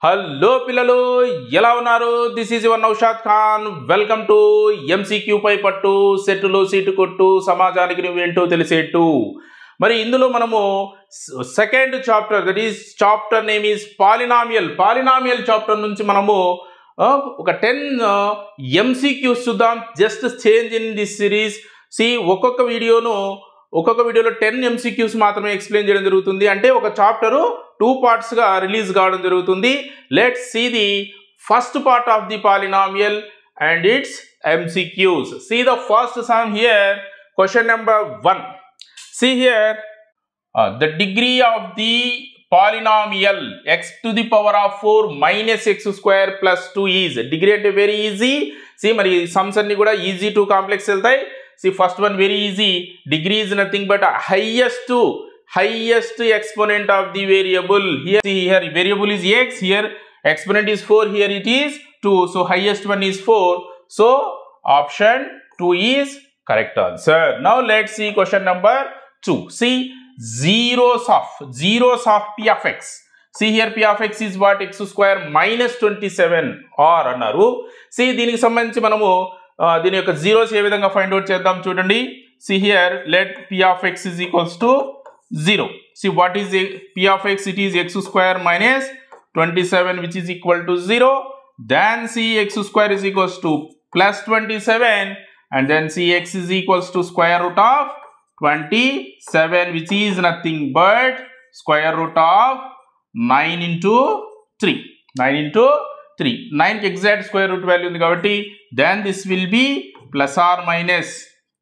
Hello పిల్లలు ఎలా ఉన్నారు? This is your Naushad Khan. Welcome to MCQ పై పట్టు సెట్టులో సీటు కొట్టు సమాజానికి నువ్వేంటో తెలిసేట్టు. మరి ఇందులో మనము second chapter, that is chapter name is polynomial chapter నుంచి మనము ఒక 10 ఎంసీక్యూస్ చూద్దాం. Just change in this series. ఒక్కొక్క వీడియోలో 10 ఎంసీక్యూస్ మాత్రమే ఎక్స్ప్లెయిన్ చేయడం జరుగుతుంది. అంటే ఒక చాప్టరు 2 పార్ట్స్గా రిలీజ్ కావడం జరుగుతుంది. Let's see the first part of the polynomial and its MCQs. See the first sum here. Question number 1. See here, the degree of the polynomial x to the power of 4 minus x square plus 2 is. Degree అంటే very easy. See మరి sums అన్ని కూడా easy to complex వెళ్తాయి. See first one very easy. Degree is nothing but highest exponent of the variable. Here see, here variable is x, here exponent is 4, here it is 2. So highest one is 4. So option 2 is correct answer. Now let's see question number 2. See zeros of p of x. See here p of x is what? X square minus 27 or అన్నారు. See దీనికి సంబంధించి మనము దీని యొక్క zeros ఏ విధంగా find out చేద్దాం చూడండి. See here, let p of x is equals to 0. See what is p of x? It is x square minus 27 which is equal to 0. Then see x square is equals to plus 27 and then see x is equals to square root of 27 which is nothing but square root of 9 into 3. 9 into 3. 9 కి exact square root value ఉంది కాబట్టి then this will be plus or minus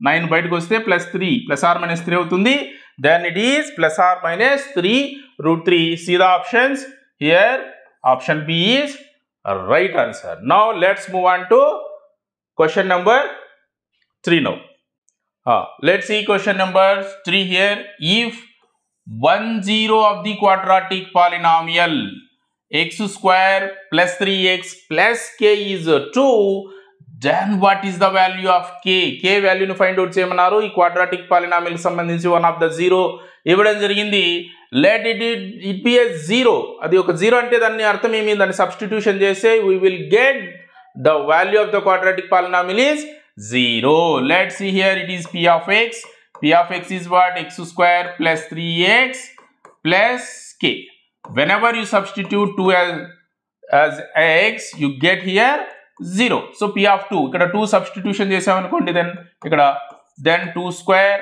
9 బయటకు వస్తే plus 3 plus or minus 3 అవుతుంది. Then it is plus or minus 3 root 3. See the options here. Option B is a right answer. Now let's move on to question number 3 now. Let's see question number 3 here. If 1 0 of the quadratic polynomial x square plus 3x plus k is 2, then what is the value of k? K value ను find out చేయమన్నారు. ఈ quadratic polynomial కి సంబంధించి one of the zero ఇవ్వడం జరిగింది. Let it be A zero. అది ఒక zero అంటే దాని అర్థం ఏమి? దాన్ని సబ్స్టిట్యూషన్ చేస్తే we will get the value of the quadratic polynomial is 0. Let's see here, it is p of x. P of x is what? X square plus 3x plus k. Whenever you substitute 2 as x, you get here 0. So p of 2, ఇక్కడ 2 substitution చేసామనుకోండి, then 2 square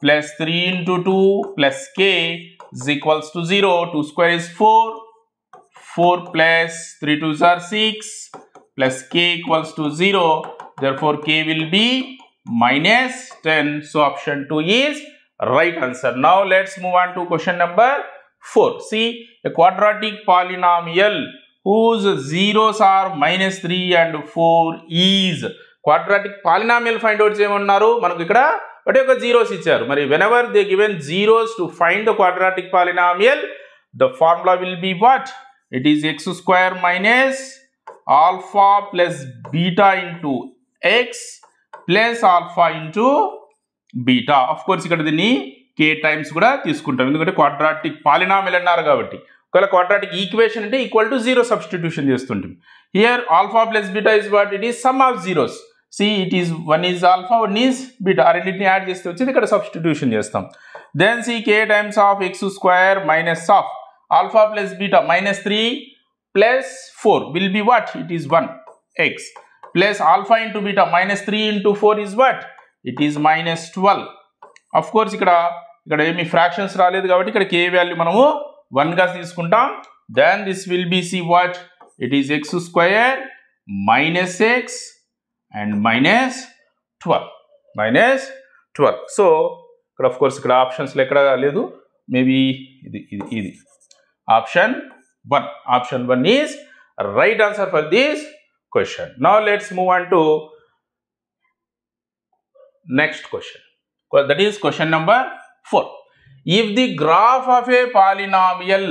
plus 3 into 2 plus k is equals to 0. 2 square is 4. 4 plus 3 2s are 6 plus k equals to 0. Therefore k will be minus 10. So option 2 is right answer. Now let's move on to question number 4. See a quadratic polynomial whose zeros are minus 3 and 4 is. Quadratic polynomial find out చేయమన్నారు. మనకు ఇక్కడ ఒకటి ఒక zeros ఇచ్చారు. మరి whenever they given zeros to find the quadratic polynomial, the formula will be what? It is x square minus alpha plus beta into x plus alpha into beta. Of course ఇక్కడ దీన్ని k times కూడా తీసుకుంటాం, ఎందుకంటే quadratic polynomial అన్నారు కాబట్టి. ఒకవేళ quadratic equation అంటే equal to 0 substitution చేస్తుంటాం. Here alpha plus beta is what? It is sum of zeros. See it is 1 is alpha 1 is beta. ఆ రెండింటిని యాడ్ చేస్తే వచ్చేది ఇక్కడ సబ్స్టిట్యూషన్ చేస్తాం. Then see k times of x square minus of alpha plus beta minus 3 plus 4 will be what? It is 1 x plus alpha into beta minus 3 into 4 is what? It is minus 12. Of course ఇక్కడ ఏమి fractions రాలేదు కాబట్టి ఇక్కడ k value మనము 1 గా తీసుకుంటాం. then this will be see what? It is x square minus x and minus 12. So ఇక్కడ of course ఇక్కడ ఆప్షన్స్ లో ఎక్కడ లేదు, మేబీ ఇది option 1 is right answer for this question. Now let's move on to next question. That is question number 4. If the graph of a polynomial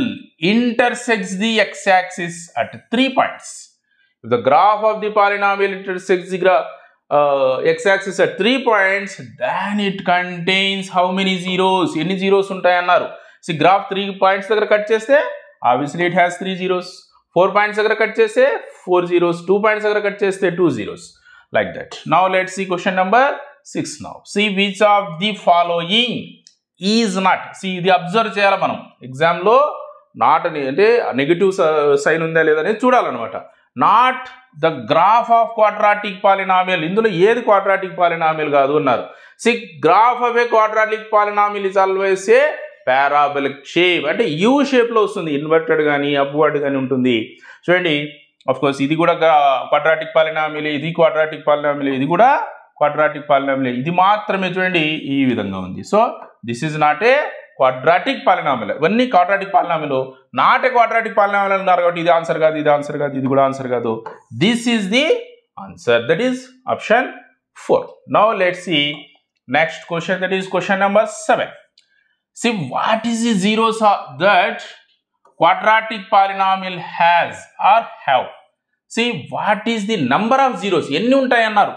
intersects the x-axis at 3 points, if the graph of the polynomial intersects the x-axis at 3 points, then it contains how many zeros? ఎన్ని zeros ఉంటాయి అన్నారు. Graph 3 points దగ్గర cut చేస్తే obviously it has 3 zeros. 4 points దగ్గర cut చేస్తే 4 zeros, 2 points దగ్గర cut చేస్తే 2 zeros, like that. Now let's see question number 6 now. See which of the following is not. See ఇది అబ్జర్వ్ చేయాలి మనం ఎగ్జామ్లో. నాట్ అని అంటే నెగిటివ్ సైన్ ఉందా లేదా అనేది చూడాలన్నమాట. Not the graph of quadratic polynomial. ఇందులో ఏది క్వాడ్రాటిక్ పాలినామియల్ కాదు అన్నారు. See graph of a quadratic polynomial is always a parabolic shape. అంటే యూ షేప్లో వస్తుంది, ఇన్వర్టెడ్ కానీ అప్వర్డ్ కానీ ఉంటుంది. చూడండి, ఆఫ్ కోర్స్ ఇది కూడా క్వాడ్రాటిక్ పాలినామియల్, ఇది క్వాడ్రాటిక్ పాలినామియల్, ఇది కూడా క్వాడ్రాటిక్ పాలినామియల్. ఇది మాత్రమే చూడండి ఈ విధంగా ఉంది. So this is not a quadratic polynomial. ఇవన్నీ quadratic polynomial, not a quadratic polynomial అన్నారు కాబట్టి ఇది ఆన్సర్ కాదు, ఇది ఆన్సర్ కాదు, ఇది కూడా ఆన్సర్ కాదు. This is the answer, that is option 4. Now let's see next question, that is question number 7. See what is the zeros that quadratic polynomial has or have. See what is the number of zeros. ఎన్ని ఉంటాయి అన్నారు.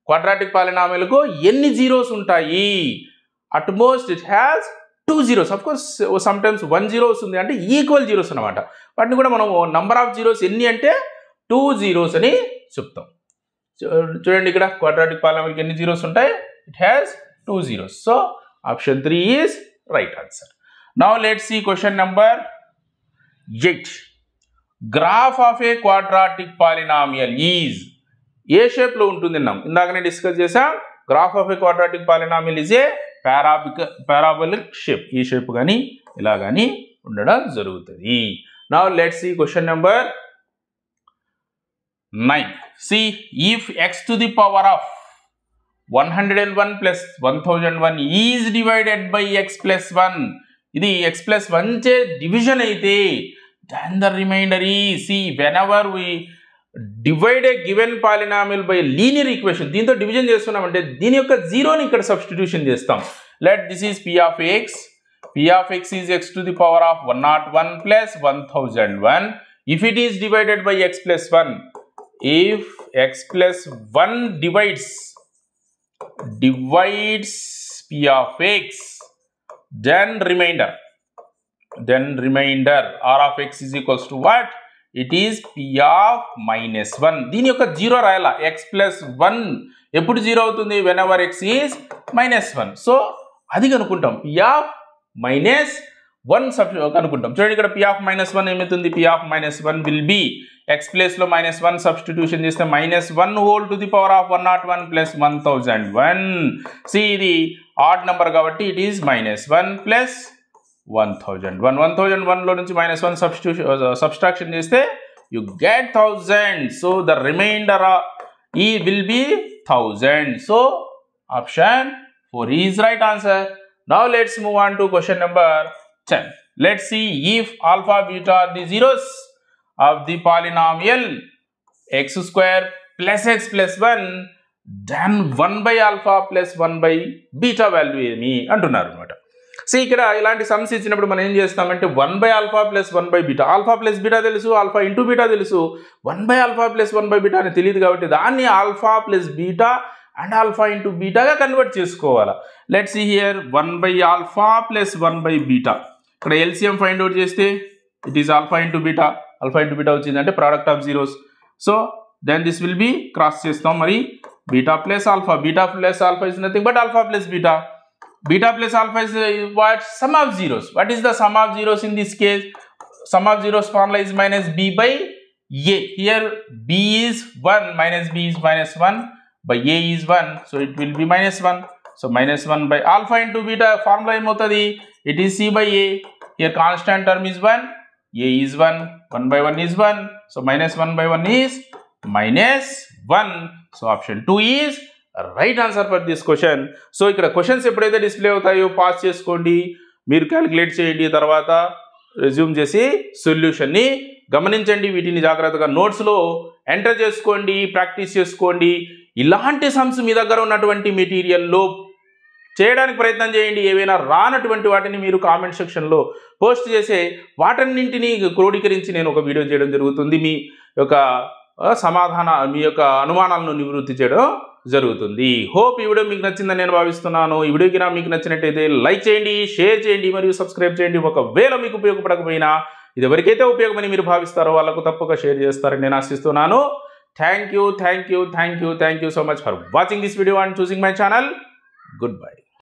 Quadratic polynomial కు ఎన్ని zeros ఉంటాయి? At most it has 2 zeros. Of course some times 1 zero వస్తుంది, అంటే equal zeros అనమాట. వాటిని కూడా మనం నంబర్ ఆఫ్ జీరోస్ ఎన్ని అంటే 2 zeros అని చెప్తాం. చూడండి ఇక్కడ క్వాడ్రాటిక్ పాలినామియల్ కి ఎన్ని జీరోస్ ఉంటాయి? It has 2 zeros. So option 3 is right answer. Now let's see question number 8. Graph of a quadratic polynomial is A shape లో ఉంటుంది అన్నాం, ఇందాకనే డిస్కస్ చేసాం. Graph of a quadratic polynomial is a parabolic shape. ఈ shape కానీ ఇలా కానీ ఉండడం జరుగుతుంది. Now let's see question number 9. See if x to the power of 101 plus 1001 is divided by x plus 1. ఇది x plus 1 చే division అయితే then the remainder is, see whenever we divide a given polynomial by linear equation, దీంతో division చేస్తున్నామంటే దీని యొక్క జీరోని ఇక్కడ substitution చేస్తాం. let this is p of x. p of x is x to the power of 101 plus 1001. if it is divided by x plus 1, if x plus 1 divides p of x, then remainder r of x is equals to what? It is p of minus 1. దీని యొక్క zero రాయాల. x plus 1 ఎప్పుడు zero అవుతుంది? whenever x is minus 1. So అది కనుక్కుంటాం. p of minus 1 కనుక్కుంటాం. చూడండి ఇక్కడ p of minus 1 ఏమవుతుంది? p of minus 1 will be x place లో -1 substitution చేస్తే -1 whole to the power of 101 plus 1001. See ఇది ఆడ్ నెంబర్ కాబట్టి ఇట్ ఈస్ -1 ప్లస్ 1001. 1001 లో నుంచి -1 సబ్స్ట్రాక్షన్ చేస్తే you get 1000. So the remainder ఈ will be 1000. So option 4 is right answer. Now let's move on to question number 10. Let's see if alpha beta are the zeros of the polynomial x square plus x plus 1, then 1 by alpha plus 1 by beta value ఏమి అంటున్నారు అనమాట. So ఇక్కడ ఇలాంటి sums ఇచ్చినప్పుడు మనం ఏం చేస్తామంటే 1 by alpha plus 1 by beta, alpha plus beta తెలుసు, ఆల్ఫా ఇంటూ బీటా తెలుసు, 1 by alpha plus 1 by beta అని తెలియదు కాబట్టి దాన్ని alpha plus beta and alpha into బీటాగా కన్వర్ట్ చేసుకోవాలి. Let's see here 1 by alpha plus 1 by beta. ఇక్కడ LCM find out చేస్తే it is alpha into beta. alpha into beta వచ్చిందంటే product of zeros. So then this will be cross చేస్తాం. మరి beta plus alpha is nothing but alpha plus beta. Beta plus alpha is what? Sum of zeros. What is the sum of zeros in this case? Sum of zeros formula is minus b by a. Here b is 1, minus b is -1 by a is 1, so it will be -1. So -1 by alpha into beta formula ఏమవుతుంది? It is c by a. Here constant term is 1, a is 1, 1 by 1 is 1, so -1 by 1 is -1. So option 2 is right answer for this question. So ఇక్కడ questions ఎప్పుడైతే display అవుతాయో pass చేసుకోండి, మీరు calculate చేయండి, తర్వాత resume చేసి సొల్యూషన్ని గమనించండి. వీటిని జాగ్రత్తగా నోట్స్లో ఎంటర్ చేసుకోండి, ప్రాక్టీస్ చేసుకోండి. ఇలాంటి సమ్స్ మీ దగ్గర ఉన్నటువంటి మెటీరియల్లో చేయడానికి ప్రయత్నం చేయండి. ఏవైనా రానటువంటి వాటిని మీరు కామెంట్ సెక్షన్లో పోస్ట్ చేసే వాటన్నింటినీ క్రోడీకరించి నేను ఒక వీడియో చేయడం జరుగుతుంది. మీ యొక్క మీ యొక్క అనుమానాలను నివృత్తి చేయడం జరుగుతుంది. హోప్ ఈ వీడియో మీకు నచ్చిందని నేను భావిస్తున్నాను. ఈ వీడియోకి మీకు నచ్చినట్టయితే లైక్ చేయండి, షేర్ చేయండి మరియు సబ్స్క్రైబ్ చేయండి. ఒకవేళ మీకు ఉపయోగపడకపోయినా ఇది ఎవరికైతే ఉపయోగమని మీరు భావిస్తారో వాళ్ళకు తప్పక షేర్ చేస్తారని నేను ఆశిస్తున్నాను. Thank you so much for watching this video and choosing my channel. Good bye.